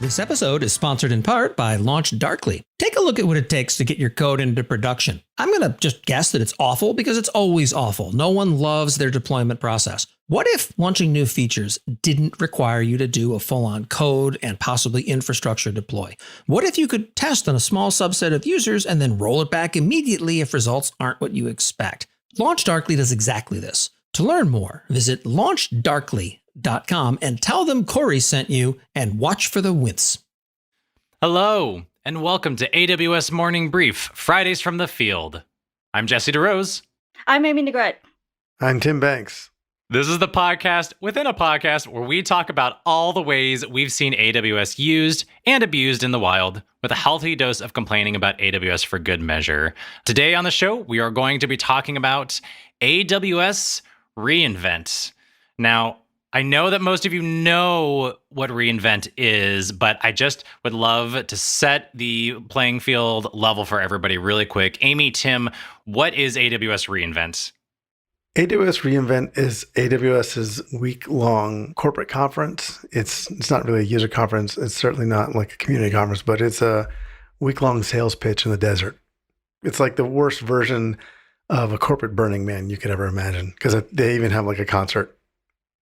This episode is sponsored in part by Launch Darkly. Take a look at what it takes to get your code into production. I'm going to just guess that it's awful because it's always awful. No one loves their deployment process. What if launching new features didn't require you to do a full-on code and possibly infrastructure deploy? What if you could test on a small subset of users and then roll it back immediately if results aren't what you expect? Launch Darkly does exactly this. To learn more, visit launchdarkly.com and tell them Corey sent you and watch for the wince. Hello, and welcome to AWS Morning Brief, Fridays from the Field. I'm Jesse DeRose. I'm Amy Negrette. I'm Tim Banks. This is the podcast within a podcast where we talk about all the ways we've seen AWS used and abused in the wild, with a healthy dose of complaining about AWS for good measure. Today on the show, we are going to be talking about AWS reInvent. Now, I know that most of you know what reInvent is, but I just would love to set the playing field level for everybody really quick. Amy, Tim, what is AWS reInvent? AWS reInvent is AWS's week-long corporate conference. It's not really a user conference. It's certainly not like a community conference, but it's a week-long sales pitch in the desert. It's like the worst version of a corporate Burning Man you could ever imagine, because they even have like a concert.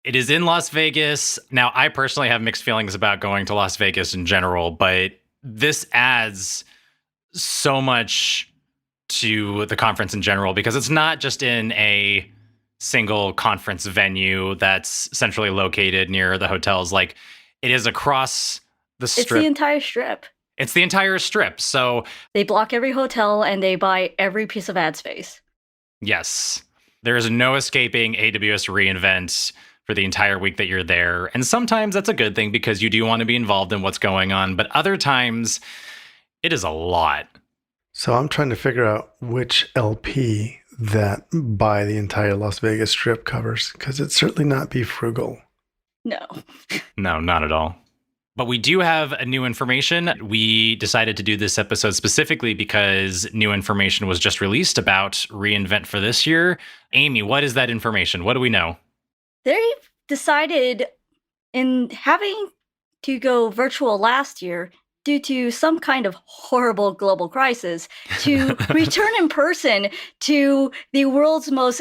It is in Las Vegas. Now, I personally have mixed feelings about going to Las Vegas in general, but this adds so much to the conference in general because it's not just in a single conference venue that's centrally located near the hotels. Like, it is across the strip. It's the entire strip. It's the entire strip. So they block every hotel and they buy every piece of ad space. Yes. There is no escaping AWS reInvent for the entire week that you're there. And sometimes that's a good thing because you do want to be involved in what's going on. But other times, it is a lot. So I'm trying to figure out which LP that buy the entire Las Vegas Strip covers, because it's certainly not Be Frugal. No. No, not at all. But we do have new information. We decided to do this episode specifically because new information was just released about reInvent for this year. Amy, what is that information? What do we know? They decided, in having to go virtual last year due to some kind of horrible global crisis, to return in person to the world's most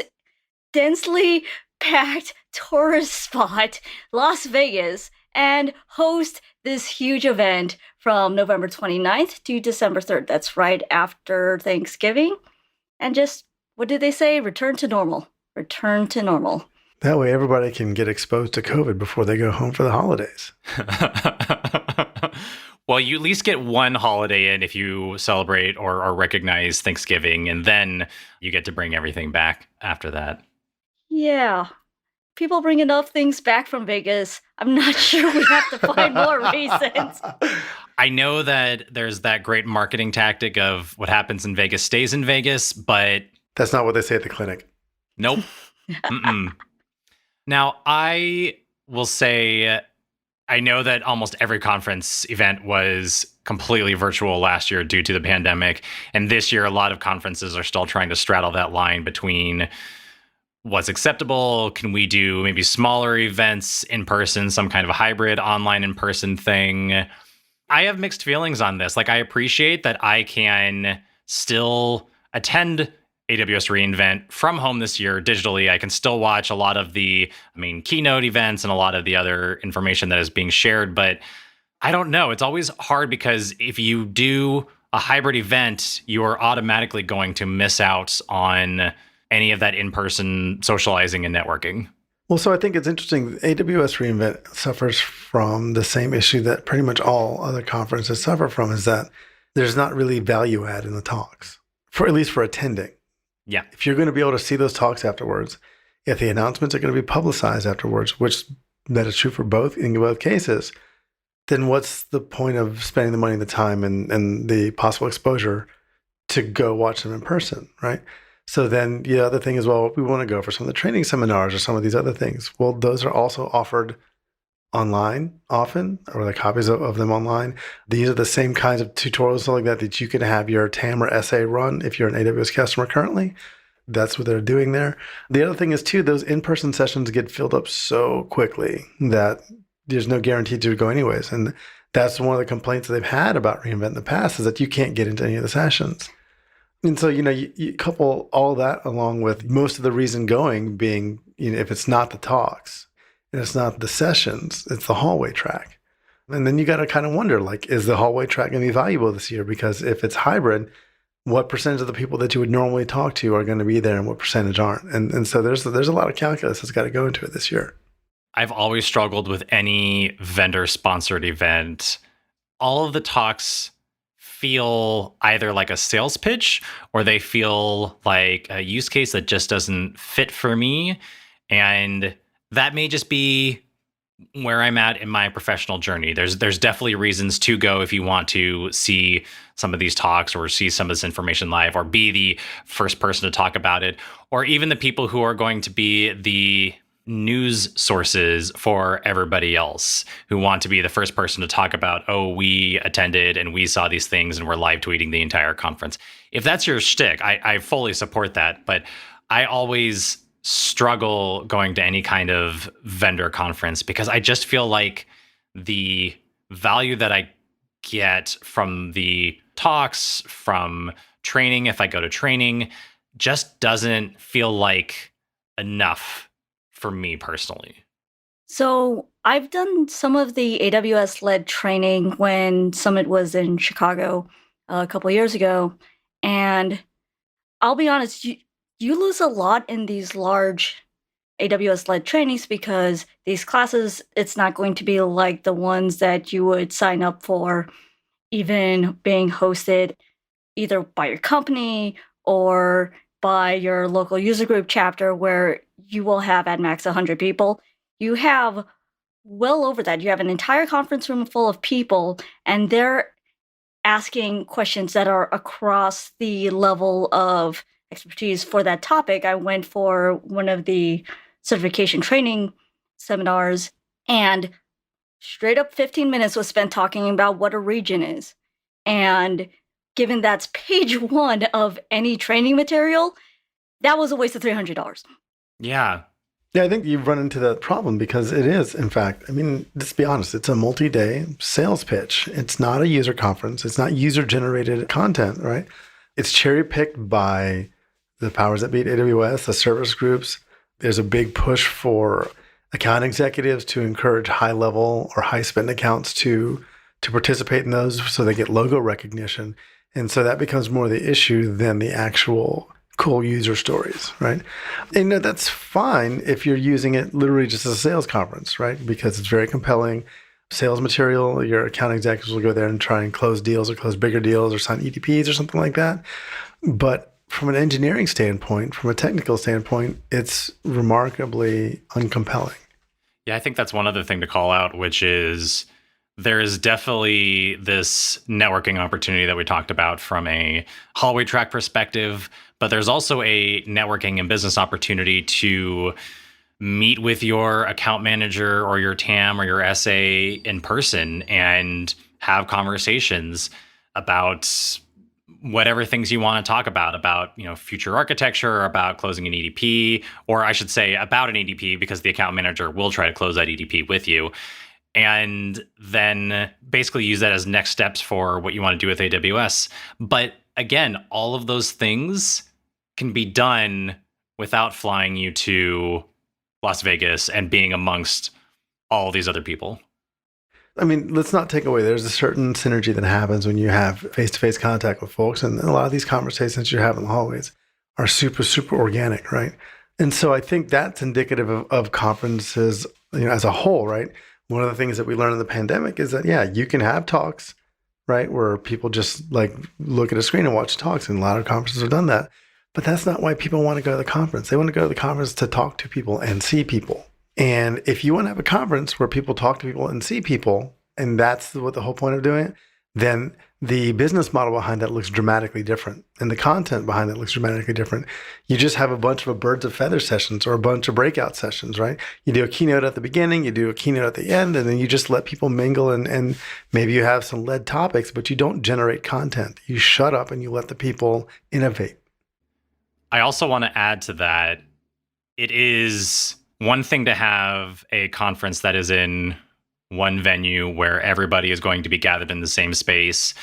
densely packed tourist spot, Las Vegas, and host this huge event from November 29th to December 3rd. That's right after Thanksgiving. And just, what did they say? Return to normal. Return to normal. That way everybody can get exposed to COVID before they go home for the holidays. Well, you at least get one holiday in if you celebrate or recognize Thanksgiving, and then you get to bring everything back after that. Yeah. People bring enough things back from Vegas. I'm not sure we have to find more reasons. I know that there's that great marketing tactic of what happens in Vegas stays in Vegas, but that's not what they say at the clinic. Nope. Mm-mm. Now, I will say, I know that almost every conference event was completely virtual last year due to the pandemic. And this year, a lot of conferences are still trying to straddle that line between what's acceptable. Can we do maybe smaller events in person, some kind of a hybrid online in-person thing? I have mixed feelings on this. Like, I appreciate that I can still attend AWS reInvent from home this year digitally. I can still watch a lot of the keynote events and a lot of the other information that is being shared, but I don't know. It's always hard because if you do a hybrid event, you are automatically going to miss out on any of that in-person socializing and networking. Well, so I think it's interesting. AWS reInvent suffers from the same issue that pretty much all other conferences suffer from, is that there's not really value add in the talks, at least for attending. Yeah. If you're going to be able to see those talks afterwards, if the announcements are going to be publicized afterwards, which that is true for both in both cases, then what's the point of spending the money and the time and the possible exposure to go watch them in person, right? So then the other thing is, well, we want to go for some of the training seminars or some of these other things. Well, those are also offered online often, or the copies of them online. These are the same kinds of tutorials, stuff like that you can have your TAM or SA run if you're an AWS customer currently. That's what they're doing there. The other thing is, too, those in-person sessions get filled up so quickly that there's no guarantee to go anyways. And That's one of the complaints that they've had about reInvent in the past, is that you can't get into any of the sessions. And so, you couple all that along with most of the reason going being, if it's not the talks and it's not the sessions, it's the hallway track. And then you got to kind of wonder, like, is the hallway track going to be valuable this year? Because if it's hybrid, what percentage of the people that you would normally talk to are going to be there and what percentage aren't? And so there's a lot of calculus that's got to go into it this year. I've always struggled with any vendor-sponsored event. All of the talks feel either like a sales pitch or they feel like a use case that just doesn't fit for me. And that may just be where I'm at in my professional journey. There's definitely reasons to go if you want to see some of these talks or see some of this information live or be the first person to talk about it, or even the people who are going to be the news sources for everybody else who want to be the first person to talk about, oh, we attended and we saw these things and we're live tweeting the entire conference. If that's your shtick, I fully support that. But I always struggle going to any kind of vendor conference because I just feel like the value that I get from the talks, from training, if I go to training, just doesn't feel like enough for me personally. So I've done some of the AWS-led training when Summit was in Chicago a couple years ago. And I'll be honest, you lose a lot in these large AWS-led trainings because these classes, it's not going to be like the ones that you would sign up for, even being hosted either by your company or by your local user group chapter where you will have at max 100 people. You have well over that. You have an entire conference room full of people, and they're asking questions that are across the level of expertise for that topic. I went for one of the certification training seminars, and straight up 15 minutes was spent talking about what a region is. And given that's page 1 of any training material, that was a waste of $300. Yeah. Yeah, I think you've run into that problem because it is, in fact, I mean, let's be honest, it's a multi-day sales pitch. It's not a user conference. It's not user-generated content, right? It's cherry-picked by the powers that be at AWS, the service groups. There's a big push for account executives to encourage high-level or high-spend accounts to participate in those so they get logo recognition. And so that becomes more the issue than the actual cool user stories, right? And that's fine if you're using it literally just as a sales conference, right? Because it's very compelling sales material. Your account executives will go there and try and close deals or close bigger deals or sign ETPs or something like that. But from an engineering standpoint, from a technical standpoint, it's remarkably uncompelling. Yeah, I think that's one other thing to call out, which is there is definitely this networking opportunity that we talked about from a hallway track perspective, but there's also a networking and business opportunity to meet with your account manager or your TAM or your SA in person and have conversations about whatever things you want to talk about, future architecture, about closing an EDP, or I should say about an EDP, because the account manager will try to close that EDP with you. And then basically use that as next steps for what you want to do with AWS. But again, all of those things can be done without flying you to Las Vegas and being amongst all these other people. I mean, let's not take away, there's a certain synergy that happens when you have face-to-face contact with folks. And a lot of these conversations you have in the hallways are super, super organic, right? And so I think that's indicative of conferences, as a whole, right? One of the things that we learned in the pandemic is that, yeah, you can have talks, right, where people just like look at a screen and watch talks. And a lot of conferences have done that. But that's not why people want to go to the conference. They want to go to the conference to talk to people and see people. And if you want to have a conference where people talk to people and see people, and that's what the whole point of doing it, then the business model behind that looks dramatically different. And the content behind it looks dramatically different. You just have a bunch of birds of feather sessions or a bunch of breakout sessions, right? You do a keynote at the beginning, you do a keynote at the end, and then you just let people mingle and maybe you have some lead topics, but you don't generate content. You shut up and you let the people innovate. I also want to add to that, it is one thing to have a conference that is in one venue where everybody is going to be gathered in the same space,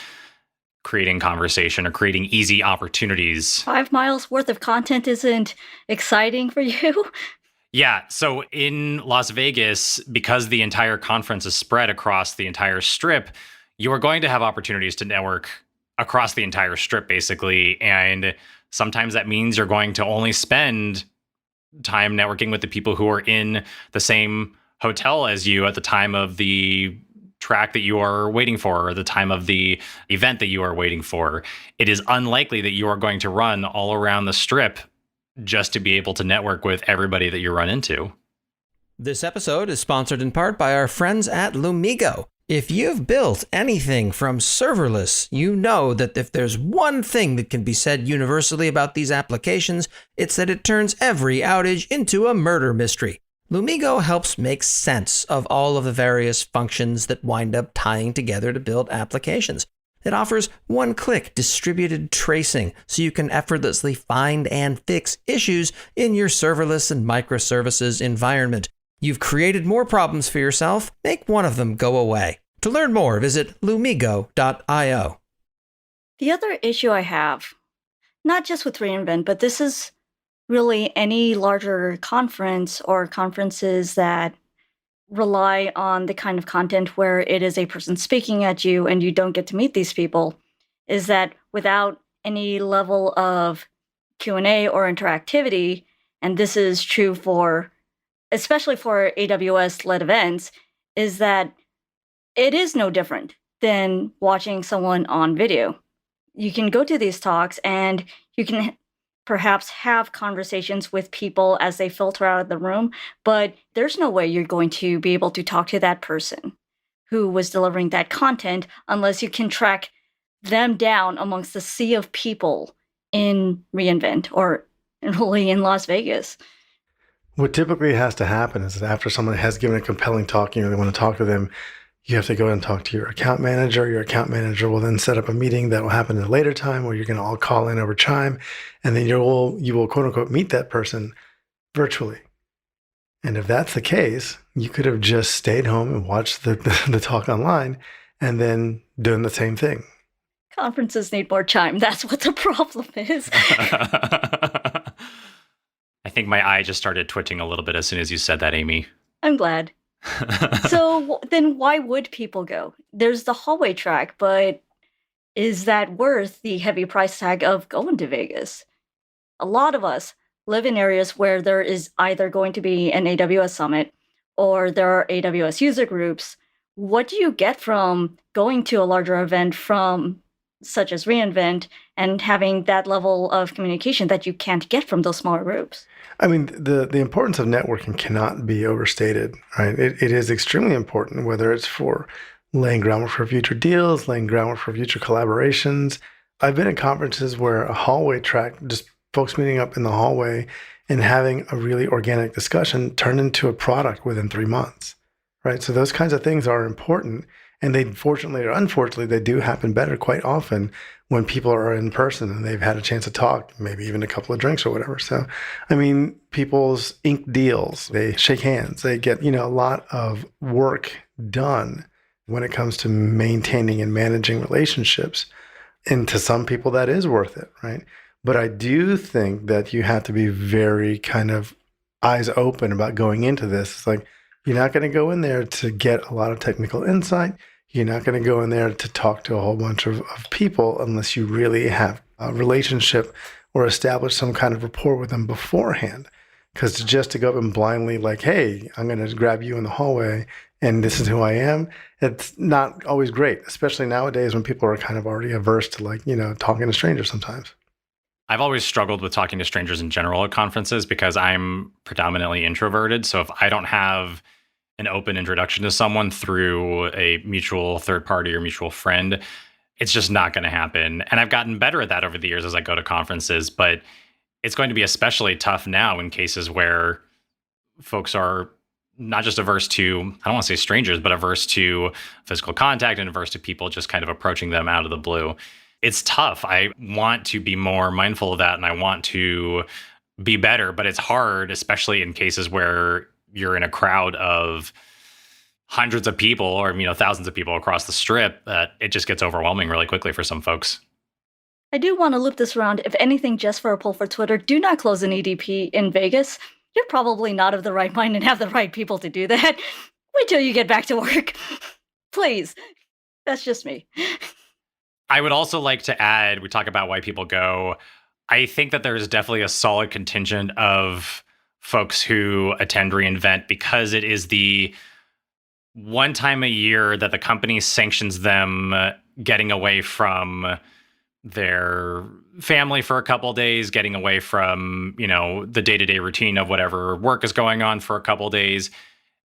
creating conversation or creating easy opportunities. 5 miles worth of content isn't exciting for you? Yeah. So in Las Vegas, because the entire conference is spread across the entire strip, you are going to have opportunities to network across the entire strip, basically. And sometimes that means you're going to only spend time networking with the people who are in the same hotel as you at the time of the track that you are waiting for, or the time of the event that you are waiting for. It is unlikely that you are going to run all around the strip just to be able to network with everybody that you run into. This episode is sponsored in part by our friends at Lumigo. If you've built anything from serverless, you know that if there's one thing that can be said universally about these applications, it's that it turns every outage into a murder mystery. Lumigo helps make sense of all of the various functions that wind up tying together to build applications. It offers one-click distributed tracing so you can effortlessly find and fix issues in your serverless and microservices environment. You've created more problems for yourself. Make one of them go away. To learn more, visit lumigo.io. The other issue I have, not just with reInvent, but this is really any larger conference or conferences that rely on the kind of content where it is a person speaking at you and you don't get to meet these people, is that without any level of Q&A or interactivity, and this is true for, especially for AWS-led events, is that it is no different than watching someone on video. You can go to these talks and you can perhaps have conversations with people as they filter out of the room, but there's no way you're going to be able to talk to that person who was delivering that content unless you can track them down amongst the sea of people in reInvent or really in Las Vegas. What typically has to happen is that after someone has given a compelling talk, you really want to talk to them, you have to go and talk to your account manager. Your account manager will then set up a meeting that will happen at a later time where you're going to all call in over Chime, and then you will quote unquote meet that person virtually. And if that's the case, you could have just stayed home and watched the talk online and then done the same thing. Conferences need more Chime. That's what the problem is. I think my eye just started twitching a little bit as soon as you said that, Amy. I'm glad. So then why would people go? There's the hallway track, but is that worth the heavy price tag of going to Vegas? A lot of us live in areas where there is either going to be an AWS summit or there are AWS user groups. What do you get from going to a larger event from such as reInvent and having that level of communication that you can't get from those smaller groups? I mean, the importance of networking cannot be overstated, right? It is extremely important, whether it's for laying groundwork for future deals, laying groundwork for future collaborations. I've been at conferences where a hallway track, just folks meeting up in the hallway and having a really organic discussion turned into a product within 3 months, right? So those kinds of things are important. And they, fortunately or unfortunately, they do happen better quite often when people are in person and they've had a chance to talk, maybe even a couple of drinks or whatever. So, I mean, people's ink deals, they shake hands, they get, a lot of work done when it comes to maintaining and managing relationships. And to some people, that is worth it, right? But I do think that you have to be very kind of eyes open about going into this. It's like, you're not going to go in there to get a lot of technical insight. You're not going to go in there to talk to a whole bunch of people unless you really have a relationship or establish some kind of rapport with them beforehand. Because just to go up and blindly like, hey, I'm going to grab you in the hallway and this is who I am, it's not always great, especially nowadays when people are kind of already averse to talking to strangers sometimes. I've always struggled with talking to strangers in general at conferences because I'm predominantly introverted. So if I don't have an open introduction to someone through a mutual third party or mutual friend, it's just not going to happen. And I've gotten better at that over the years as I go to conferences, but it's going to be especially tough now in cases where folks are not just averse to, I don't want to say strangers, but averse to physical contact and averse to people just kind of approaching them out of the blue. It's tough. I want to be more mindful of that and I want to be better, but it's hard, especially in cases where you're in a crowd of hundreds of people or, thousands of people across the strip, it just gets overwhelming really quickly for some folks. I do want to loop this around. If anything, just for a poll for Twitter, do not close an EDP in Vegas. You're probably not of the right mind and have the right people to do that. Wait till you get back to work. Please. That's just me. I would also like to add, we talk about why people go. I think that there's definitely a solid contingent of folks who attend reInvent because it is the one time a year that the company sanctions them getting away from their family for a couple of days, getting away from, the day-to-day routine of whatever work is going on for a couple of days,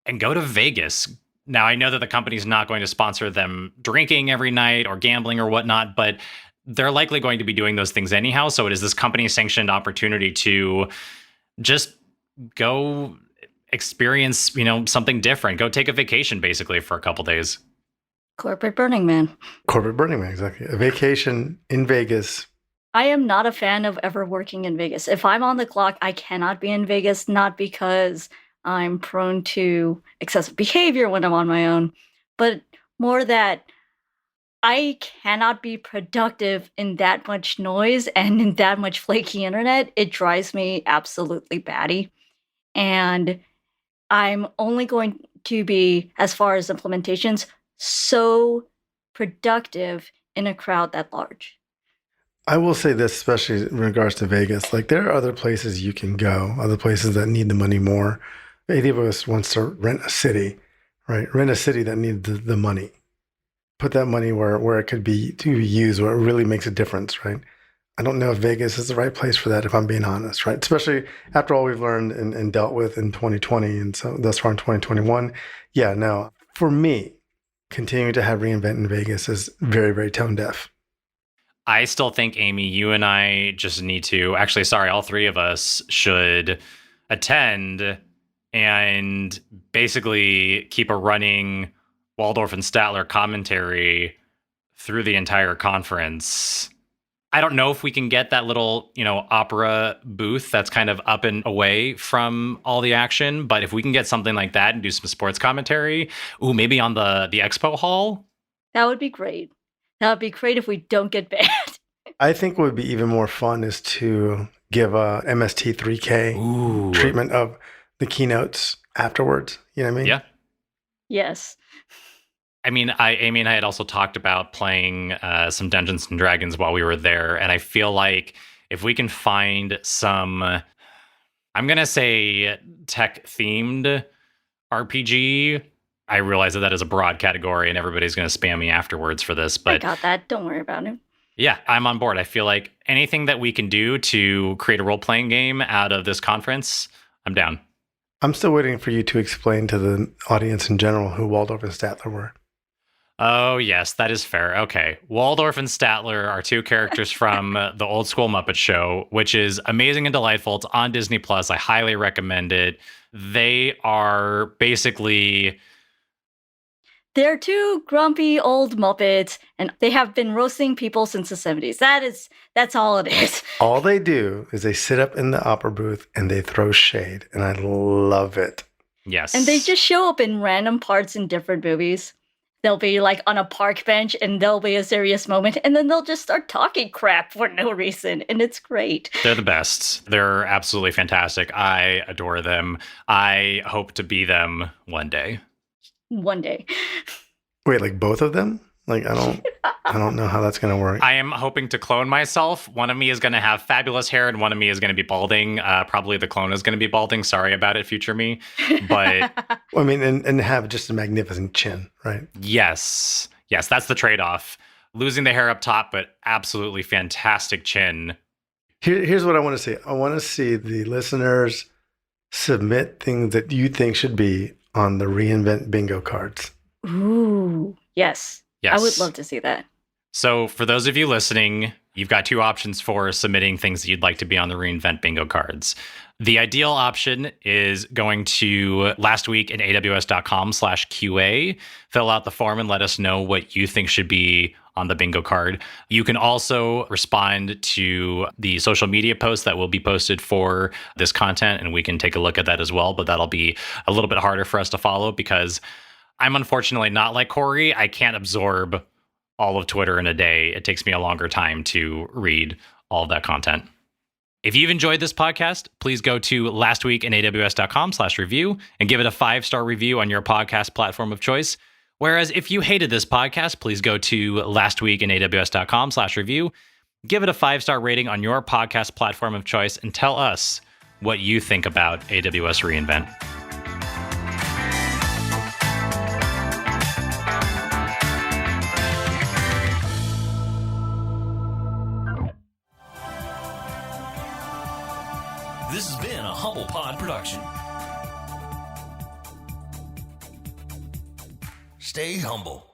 and go to Vegas. Now, I know that the company's not going to sponsor them drinking every night or gambling or whatnot, but they're likely going to be doing those things anyhow. So it is this company-sanctioned opportunity to just go experience, something different. Go take a vacation, basically, for a couple days. Corporate Burning Man. Corporate Burning Man, exactly. A vacation in Vegas. I am not a fan of ever working in Vegas. If I'm on the clock, I cannot be in Vegas, not because I'm prone to excessive behavior when I'm on my own, but more that I cannot be productive in that much noise and in that much flaky internet. It drives me absolutely batty. And I'm only going to be, as far as implementations, so productive in a crowd that large. I will say this, especially in regards to Vegas, like there are other places you can go, other places that need the money more. AWS wants to rent a city, right? Rent a city that needs the money. Put that money where it could be to be used, where it really makes a difference, right? I don't know if Vegas is the right place for that, if I'm being honest, right? Especially after all we've learned and dealt with in 2020 and so thus far in 2021. Yeah, no. For me, continuing to have reInvent in Vegas is very, very tone deaf. I still think, Amy, you and I just need to, actually, sorry, all three of us should attend and basically keep a running Waldorf and Statler commentary through the entire conference. I don't know if we can get that little, opera booth that's kind of up and away from all the action, but if we can get something like that and do some sports commentary, maybe on the expo hall. That would be great. That would be great if we don't get banned. I think what would be even more fun is to give a MST3K treatment of the keynotes afterwards. You know what I mean? Yeah. Yes. I mean, Amy and I had also talked about playing some Dungeons and Dragons while we were there. And I feel like if we can find some, I'm going to say tech-themed RPG. I realize that is a broad category and everybody's going to spam me afterwards for this. But I got that. Don't worry about it. Yeah, I'm on board. I feel like anything that we can do to create a role-playing game out of this conference, I'm down. I'm still waiting for you to explain to the audience in general who Waldorf and Statler were. Oh, yes, that is fair. Okay. Waldorf and Statler are two characters from the old school Muppet Show, which is amazing and delightful. It's on Disney Plus. I highly recommend it. They are basically... They're two grumpy old Muppets, and they have been roasting people since the 70s. That's all it is. All they do is they sit up in the opera booth and they throw shade, and I love it. Yes. And they just show up in random parts in different movies. They'll be like on a park bench and there'll be a serious moment, and then they'll just start talking crap for no reason, and it's great. They're the best. They're absolutely fantastic. I adore them. I hope to be them one day. One day. Wait, like both of them? Like I don't know how that's going to work. I am hoping to clone myself. One of me is going to have fabulous hair and one of me is going to be balding. Probably the clone is going to be balding. Sorry about it, future me. But I mean, and have just a magnificent chin, right? Yes, that's the trade-off. Losing the hair up top, but absolutely fantastic chin. Here's what I want to see. I want to see the listeners submit things that you think should be on the reInvent bingo cards. Ooh, yes. I would love to see that. So for those of you listening, you've got two options for submitting things that you'd like to be on the reInvent bingo cards. The ideal option is going to lastweekinAWS.com/QA, fill out the form and let us know what you think should be on the bingo card. You can also respond to the social media posts that will be posted for this content, and we can take a look at that as well. But that'll be a little bit harder for us to follow because I'm unfortunately not like Corey. I can't absorb all of Twitter in a day. It takes me a longer time to read all of that content. If you've enjoyed this podcast, please go to lastweekinaws.com/review and give it a 5-star review on your podcast platform of choice. Whereas if you hated this podcast, please go to lastweekinaws.com/review, give it a 5-star rating on your podcast platform of choice, and tell us what you think about AWS reInvent. This has been a Humble Pod production. Stay humble.